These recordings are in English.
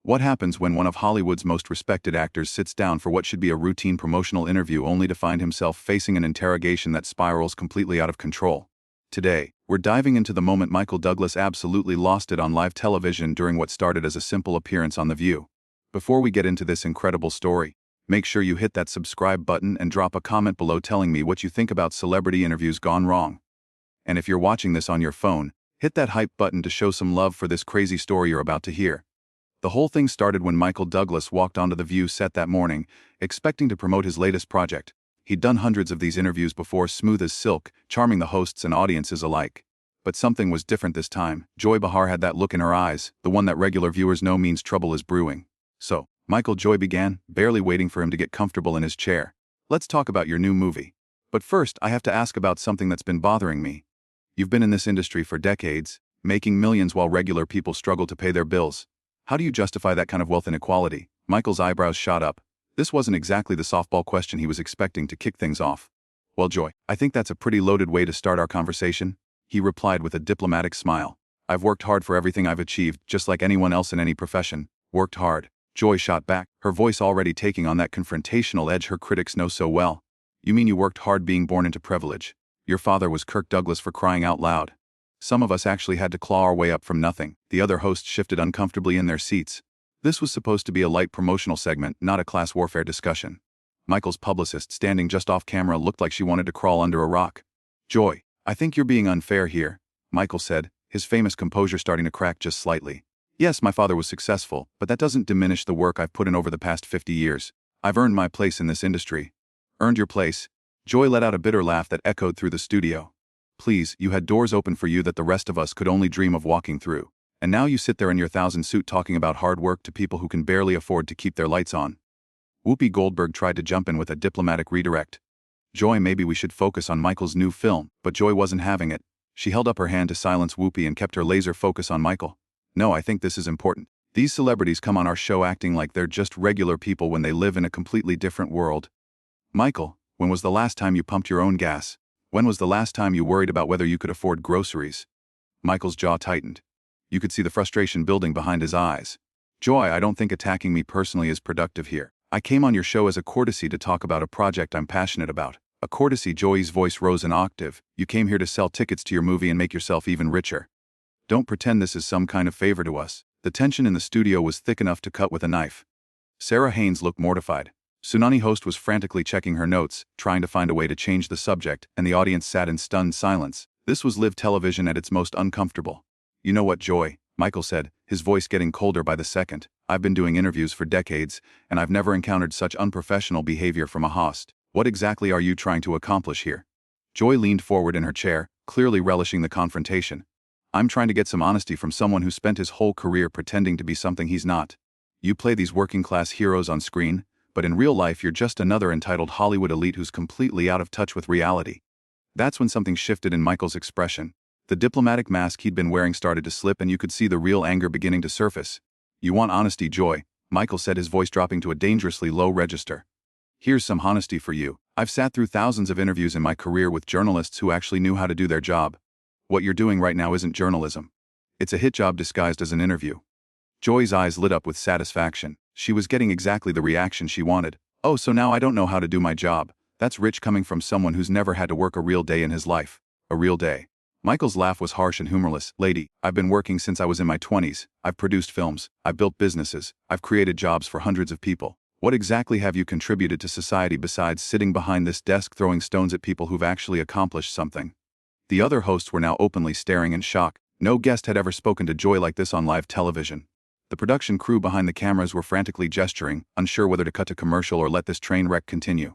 What happens when one of Hollywood's most respected actors sits down for what should be a routine promotional interview only to find himself facing an interrogation that spirals completely out of control? Today, we're diving into the moment Michael Douglas absolutely lost it on live television during what started as a simple appearance on The View. Before we get into this incredible story, make sure you hit that subscribe button and drop a comment below telling me what you think about celebrity interviews gone wrong. And if you're watching this on your phone, hit that hype button to show some love for this crazy story you're about to hear. The whole thing started when Michael Douglas walked onto The View set that morning, expecting to promote his latest project. He'd done hundreds of these interviews before, smooth as silk, charming the hosts and audiences alike. But something was different this time. Joy Behar had that look in her eyes, the one that regular viewers know means trouble is brewing. So, Michael Joy began, barely waiting for him to get comfortable in his chair. Let's talk about your new movie. But first, I have to ask about something that's been bothering me. You've been in this industry for decades, making millions while regular people struggle to pay their bills. How do you justify that kind of wealth inequality? Michael's eyebrows shot up. This wasn't exactly the softball question he was expecting to kick things off. Well, Joy, I think that's a pretty loaded way to start our conversation, he replied with a diplomatic smile. I've worked hard for everything I've achieved, just like anyone else in any profession. Worked hard. Joy shot back, her voice already taking on that confrontational edge her critics know so well. You mean you worked hard being born into privilege? Your father was Kirk Douglas, for crying out loud. Some of us actually had to claw our way up from nothing. The other hosts shifted uncomfortably in their seats. This was supposed to be a light promotional segment, not a class warfare discussion. Michael's publicist, standing just off camera, looked like she wanted to crawl under a rock. Joy, I think you're being unfair here, Michael said, his famous composure starting to crack just slightly. Yes, my father was successful, but that doesn't diminish the work I've put in over the past 50 years. I've earned my place in this industry. Earned your place? Joy let out a bitter laugh that echoed through the studio. Please, you had doors open for you that the rest of us could only dream of walking through. And now you sit there in your thousand suit talking about hard work to people who can barely afford to keep their lights on. Whoopi Goldberg tried to jump in with a diplomatic redirect. Joy, maybe we should focus on Michael's new film, but Joy wasn't having it. She held up her hand to silence Whoopi and kept her laser focus on Michael. No, I think this is important. These celebrities come on our show acting like they're just regular people when they live in a completely different world. Michael, when was the last time you pumped your own gas? When was the last time you worried about whether you could afford groceries? Michael's jaw tightened. You could see the frustration building behind his eyes. Joy, I don't think attacking me personally is productive here. I came on your show as a courtesy to talk about a project I'm passionate about. A courtesy. Joy's voice rose an octave. You came here to sell tickets to your movie and make yourself even richer. Don't pretend this is some kind of favor to us. The tension in the studio was thick enough to cut with a knife. Sarah Haynes looked mortified. Tsunami host was frantically checking her notes, trying to find a way to change the subject, and the audience sat in stunned silence. This was live television at its most uncomfortable. You know what, Joy, Michael said, his voice getting colder by the second. I've been doing interviews for decades, and I've never encountered such unprofessional behavior from a host. What exactly are you trying to accomplish here? Joy leaned forward in her chair, clearly relishing the confrontation. I'm trying to get some honesty from someone who spent his whole career pretending to be something he's not. You play these working-class heroes on screen, but in real life you're just another entitled Hollywood elite who's completely out of touch with reality. That's when something shifted in Michael's expression. The diplomatic mask he'd been wearing started to slip and you could see the real anger beginning to surface. You want honesty, Joy, Michael said, his voice dropping to a dangerously low register. Here's some honesty for you. I've sat through thousands of interviews in my career with journalists who actually knew how to do their job. What you're doing right now isn't journalism. It's a hit job disguised as an interview. Joy's eyes lit up with satisfaction. She was getting exactly the reaction she wanted. Oh, so now I don't know how to do my job. That's rich coming from someone who's never had to work a real day in his life. A real day. Michael's laugh was harsh and humorless. Lady, I've been working since I was in my 20s. I've produced films. I've built businesses. I've created jobs for hundreds of people. What exactly have you contributed to society besides sitting behind this desk throwing stones at people who've actually accomplished something? The other hosts were now openly staring in shock. No guest had ever spoken to Joy like this on live television. The production crew behind the cameras were frantically gesturing, unsure whether to cut to commercial or let this train wreck continue.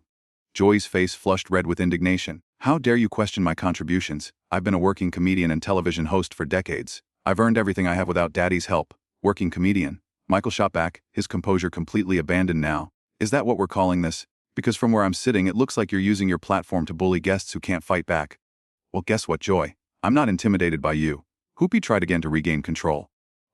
Joy's face flushed red with indignation. How dare you question my contributions? I've been a working comedian and television host for decades. I've earned everything I have without Daddy's help. Working comedian. Michael shot back, his composure completely abandoned now. Is that what we're calling this? Because from where I'm sitting it looks like you're using your platform to bully guests who can't fight back. Well, guess what, Joy? I'm not intimidated by you. Whoopi tried again to regain control.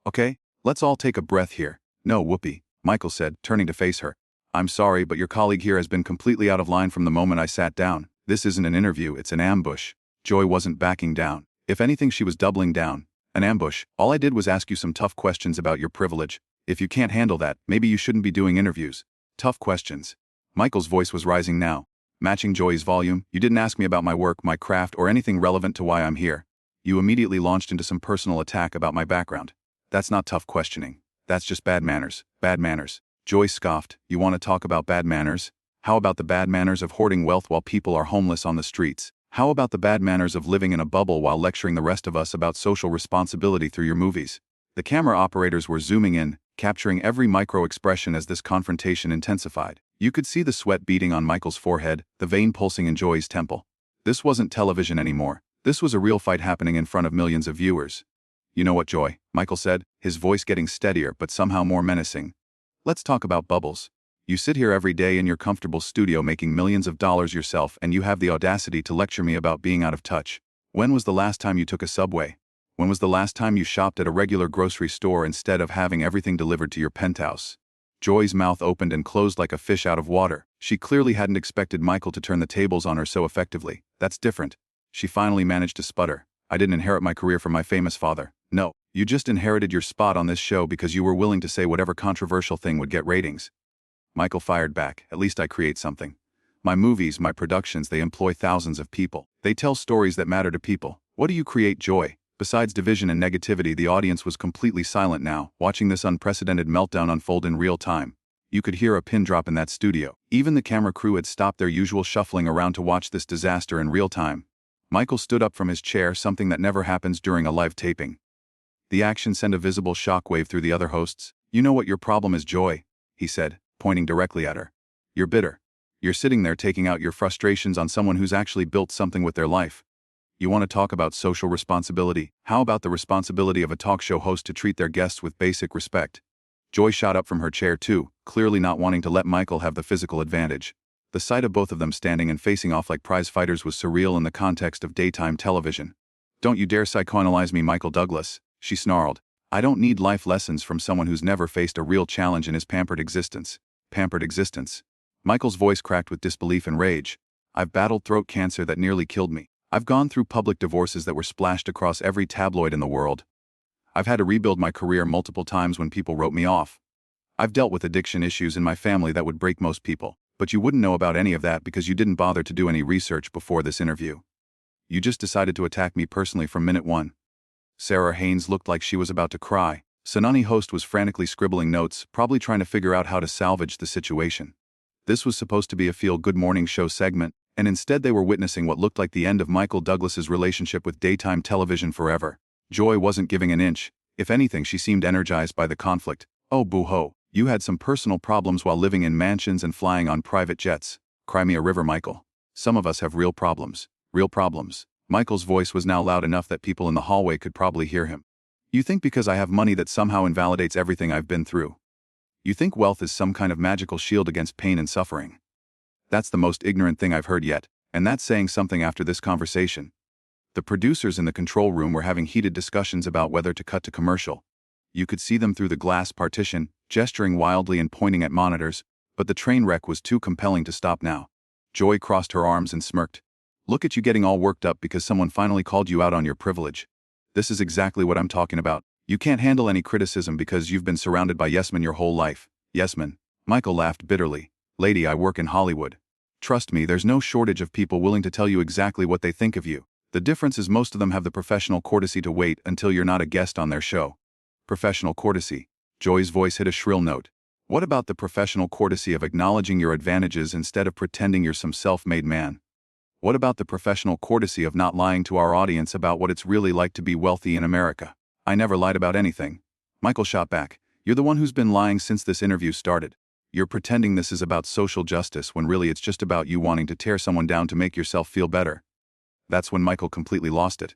Okay, let's all take a breath here. No, Whoopi, Michael said, turning to face her. I'm sorry, but your colleague here has been completely out of line from the moment I sat down. This isn't an interview, it's an ambush. Joy wasn't backing down. If anything, she was doubling down. An ambush. All I did was ask you some tough questions about your privilege. If you can't handle that, maybe you shouldn't be doing interviews. Tough questions. Michael's voice was rising now, matching Joy's volume. You didn't ask me about my work, my craft, or anything relevant to why I'm here. You immediately launched into some personal attack about my background. That's not tough questioning. That's just bad manners. Bad manners. Joy scoffed. You want to talk about bad manners? How about the bad manners of hoarding wealth while people are homeless on the streets? How about the bad manners of living in a bubble while lecturing the rest of us about social responsibility through your movies? The camera operators were zooming in, capturing every micro-expression as this confrontation intensified. You could see the sweat beading on Michael's forehead, the vein pulsing in Joy's temple. This wasn't television anymore. This was a real fight happening in front of millions of viewers. You know what, Joy? Michael said, his voice getting steadier but somehow more menacing. Let's talk about bubbles. You sit here every day in your comfortable studio making millions of dollars yourself, and you have the audacity to lecture me about being out of touch. When was the last time you took a subway? When was the last time you shopped at a regular grocery store instead of having everything delivered to your penthouse? Joy's mouth opened and closed like a fish out of water. She clearly hadn't expected Michael to turn the tables on her so effectively. That's different. She finally managed to sputter. I didn't inherit my career from my famous father. No, you just inherited your spot on this show because you were willing to say whatever controversial thing would get ratings. Michael fired back. At least I create something. My movies, my productions, they employ thousands of people. They tell stories that matter to people. What do you create, Joy? Besides division and negativity, the audience was completely silent now, watching this unprecedented meltdown unfold in real time. You could hear a pin drop in that studio. Even the camera crew had stopped their usual shuffling around to watch this disaster in real time. Michael stood up from his chair, something that never happens during a live taping. The action sent a visible shockwave through the other hosts. You know what your problem is, Joy? He said, pointing directly at her. You're bitter. You're sitting there taking out your frustrations on someone who's actually built something with their life. You want to talk about social responsibility? How about the responsibility of a talk show host to treat their guests with basic respect? Joy shot up from her chair too, clearly not wanting to let Michael have the physical advantage. The sight of both of them standing and facing off like prize fighters was surreal in the context of daytime television. Don't you dare psychoanalyze me, Michael Douglas, she snarled. I don't need life lessons from someone who's never faced a real challenge in his pampered existence. Pampered existence. Michael's voice cracked with disbelief and rage. I've battled throat cancer that nearly killed me. I've gone through public divorces that were splashed across every tabloid in the world. I've had to rebuild my career multiple times when people wrote me off. I've dealt with addiction issues in my family that would break most people, but you wouldn't know about any of that because you didn't bother to do any research before this interview. You just decided to attack me personally from minute one. Sarah Haynes looked like she was about to cry. Sonani host was frantically scribbling notes, probably trying to figure out how to salvage the situation. This was supposed to be a feel-good morning show segment, and instead they were witnessing what looked like the end of Michael Douglas's relationship with daytime television forever. Joy wasn't giving an inch. If anything, she seemed energized by the conflict. Oh boo-hoo, you had some personal problems while living in mansions and flying on private jets. Cry me a river, Michael. Some of us have real problems. Real problems. Michael's voice was now loud enough that people in the hallway could probably hear him. You think because I have money that somehow invalidates everything I've been through. You think wealth is some kind of magical shield against pain and suffering. That's the most ignorant thing I've heard yet, and that's saying something after this conversation. The producers in the control room were having heated discussions about whether to cut to commercial. You could see them through the glass partition, gesturing wildly and pointing at monitors, but the train wreck was too compelling to stop now. Joy crossed her arms and smirked. Look at you getting all worked up because someone finally called you out on your privilege. This is exactly what I'm talking about. You can't handle any criticism because you've been surrounded by yes-men your whole life. Yes-men. Michael laughed bitterly. Lady, I work in Hollywood. Trust me, there's no shortage of people willing to tell you exactly what they think of you. The difference is most of them have the professional courtesy to wait until you're not a guest on their show. Professional courtesy. Joy's voice hit a shrill note. What about the professional courtesy of acknowledging your advantages instead of pretending you're some self-made man? What about the professional courtesy of not lying to our audience about what it's really like to be wealthy in America? I never lied about anything. Michael shot back. You're the one who's been lying since this interview started. You're pretending this is about social justice when really it's just about you wanting to tear someone down to make yourself feel better. That's when Michael completely lost it.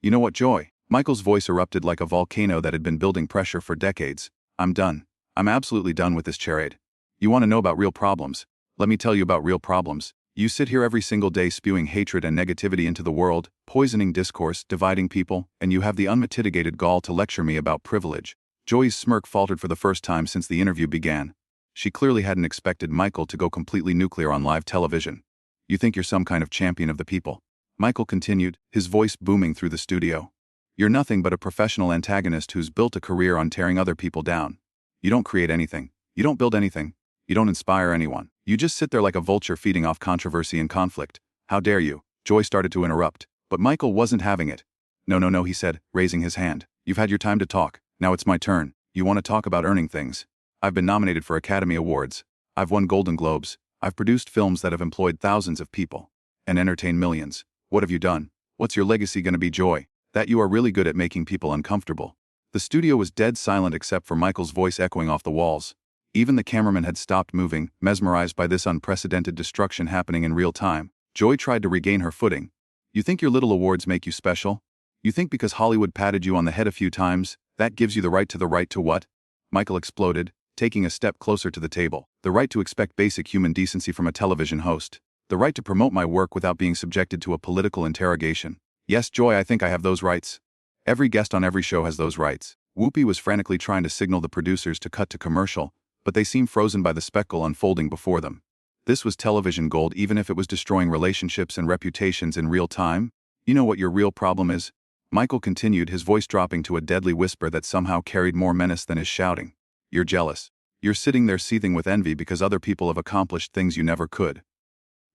You know what, Joy? Michael's voice erupted like a volcano that had been building pressure for decades. I'm done. I'm absolutely done with this charade. You want to know about real problems? Let me tell you about real problems. You sit here every single day spewing hatred and negativity into the world, poisoning discourse, dividing people, and you have the unmitigated gall to lecture me about privilege. Joy's smirk faltered for the first time since the interview began. She clearly hadn't expected Michael to go completely nuclear on live television. You think you're some kind of champion of the people. Michael continued, his voice booming through the studio. You're nothing but a professional antagonist who's built a career on tearing other people down. You don't create anything. You don't build anything. You don't inspire anyone. You just sit there like a vulture feeding off controversy and conflict. How dare you? Joy started to interrupt, but Michael wasn't having it. No, no, no, he said, raising his hand. You've had your time to talk. Now it's my turn. You want to talk about earning things? I've been nominated for Academy Awards. I've won Golden Globes. I've produced films that have employed thousands of people and entertained millions. What have you done? What's your legacy going to be, Joy? That you are really good at making people uncomfortable. The studio was dead silent except for Michael's voice echoing off the walls. Even the cameraman had stopped moving, mesmerized by this unprecedented destruction happening in real time. Joy tried to regain her footing. You think your little awards make you special? You think because Hollywood patted you on the head a few times, that gives you the right to what? Michael exploded, taking a step closer to the table. The right to expect basic human decency from a television host. The right to promote my work without being subjected to a political interrogation. Yes, Joy, I think I have those rights. Every guest on every show has those rights. Whoopi was frantically trying to signal the producers to cut to commercial, but they seemed frozen by the spectacle unfolding before them. This was television gold even if it was destroying relationships and reputations in real time. You know what your real problem is? Michael continued, his voice dropping to a deadly whisper that somehow carried more menace than his shouting. You're jealous. You're sitting there seething with envy because other people have accomplished things you never could.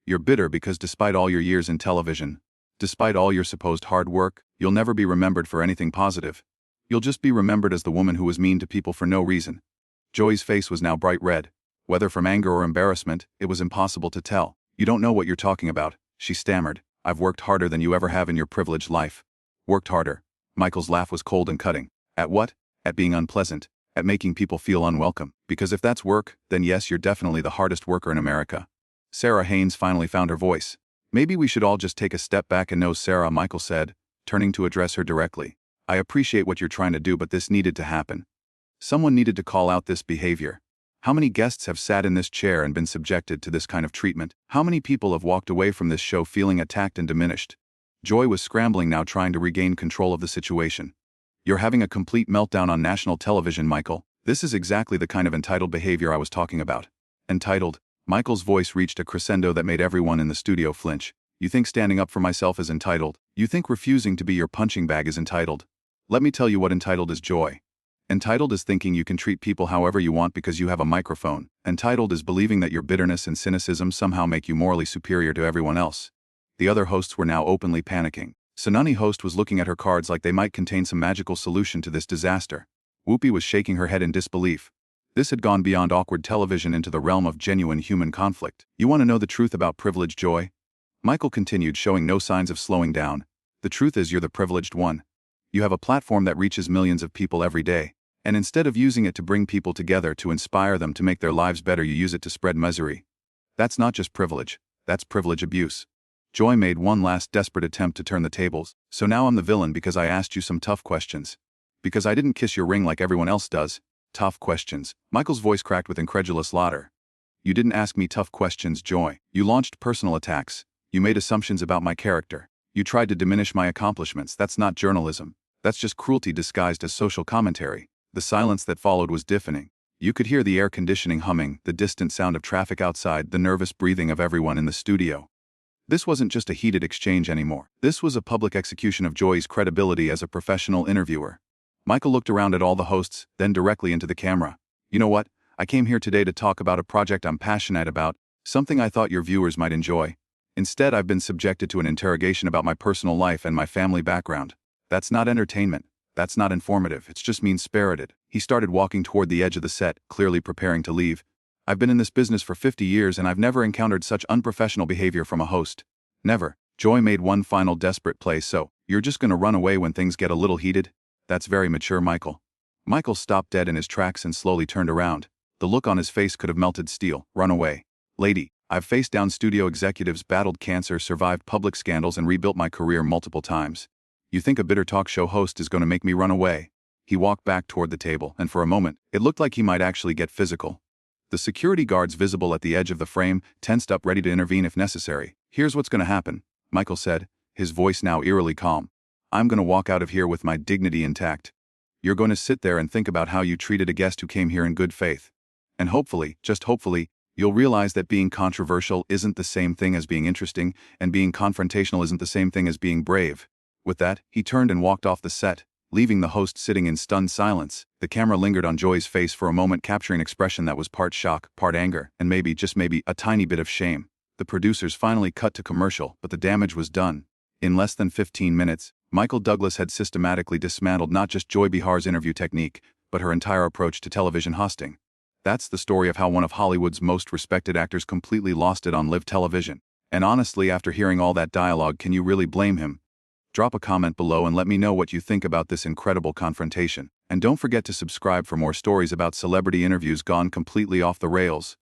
You're bitter because despite all your years in television, despite all your supposed hard work, you'll never be remembered for anything positive. You'll just be remembered as the woman who was mean to people for no reason. Joy's face was now bright red. Whether from anger or embarrassment, it was impossible to tell. You don't know what you're talking about, she stammered. I've worked harder than you ever have in your privileged life. Worked harder. Michael's laugh was cold and cutting. At what? At being unpleasant. At making people feel unwelcome. Because if that's work, then yes, you're definitely the hardest worker in America. Sarah Haynes finally found her voice. Maybe we should all just take a step back and know, Sarah, Michael said, turning to address her directly. I appreciate what you're trying to do, but this needed to happen. Someone needed to call out this behavior. How many guests have sat in this chair and been subjected to this kind of treatment? How many people have walked away from this show feeling attacked and diminished? Joy was scrambling now, trying to regain control of the situation. You're having a complete meltdown on national television, Michael. This is exactly the kind of entitled behavior I was talking about. Entitled? Michael's voice reached a crescendo that made everyone in the studio flinch. You think standing up for myself is entitled? You think refusing to be your punching bag is entitled? Let me tell you what entitled is, Joy. Entitled is thinking you can treat people however you want because you have a microphone. Entitled is believing that your bitterness and cynicism somehow make you morally superior to everyone else. The other hosts were now openly panicking. Sunani host was looking at her cards like they might contain some magical solution to this disaster. Whoopi was shaking her head in disbelief. This had gone beyond awkward television into the realm of genuine human conflict. You want to know the truth about privilege, Joy? Michael continued, showing no signs of slowing down. The truth is you're the privileged one. You have a platform that reaches millions of people every day. And instead of using it to bring people together, to inspire them to make their lives better, you use it to spread misery. That's not just privilege. That's privilege abuse. Joy made one last desperate attempt to turn the tables. So now I'm the villain because I asked you some tough questions. Because I didn't kiss your ring like everyone else does. Tough questions. Michael's voice cracked with incredulous laughter. You didn't ask me tough questions, Joy. You launched personal attacks. You made assumptions about my character. You tried to diminish my accomplishments. That's not journalism. That's just cruelty disguised as social commentary. The silence that followed was deafening. You could hear the air conditioning humming, the distant sound of traffic outside, the nervous breathing of everyone in the studio. This wasn't just a heated exchange anymore. This was a public execution of Joy's credibility as a professional interviewer. Michael looked around at all the hosts, then directly into the camera. You know what? I came here today to talk about a project I'm passionate about, something I thought your viewers might enjoy. Instead, I've been subjected to an interrogation about my personal life and my family background. That's not entertainment. That's not informative. It's just mean-spirited. He started walking toward the edge of the set, clearly preparing to leave. I've been in this business for 50 years and I've never encountered such unprofessional behavior from a host. Never. Joy made one final desperate play. So, you're just gonna run away when things get a little heated? That's very mature, Michael. Michael stopped dead in his tracks and slowly turned around. The look on his face could have melted steel. Run away. Lady, I've faced down studio executives, battled cancer, survived public scandals, and rebuilt my career multiple times. You think a bitter talk show host is going to make me run away? He walked back toward the table, and for a moment, it looked like he might actually get physical. The security guards visible at the edge of the frame tensed up, ready to intervene if necessary. Here's what's going to happen, Michael said, his voice now eerily calm. I'm going to walk out of here with my dignity intact. You're going to sit there and think about how you treated a guest who came here in good faith. And hopefully, just hopefully, you'll realize that being controversial isn't the same thing as being interesting, and being confrontational isn't the same thing as being brave. With that, he turned and walked off the set, leaving the host sitting in stunned silence. The camera lingered on Joy's face for a moment, capturing an expression that was part shock, part anger, and maybe, just maybe, a tiny bit of shame. The producers finally cut to commercial, but the damage was done. In less than 15 minutes, Michael Douglas had systematically dismantled not just Joy Behar's interview technique, but her entire approach to television hosting. That's the story of how one of Hollywood's most respected actors completely lost it on live television. And honestly, after hearing all that dialogue, can you really blame him? Drop a comment below and let me know what you think about this incredible confrontation. And don't forget to subscribe for more stories about celebrity interviews gone completely off the rails.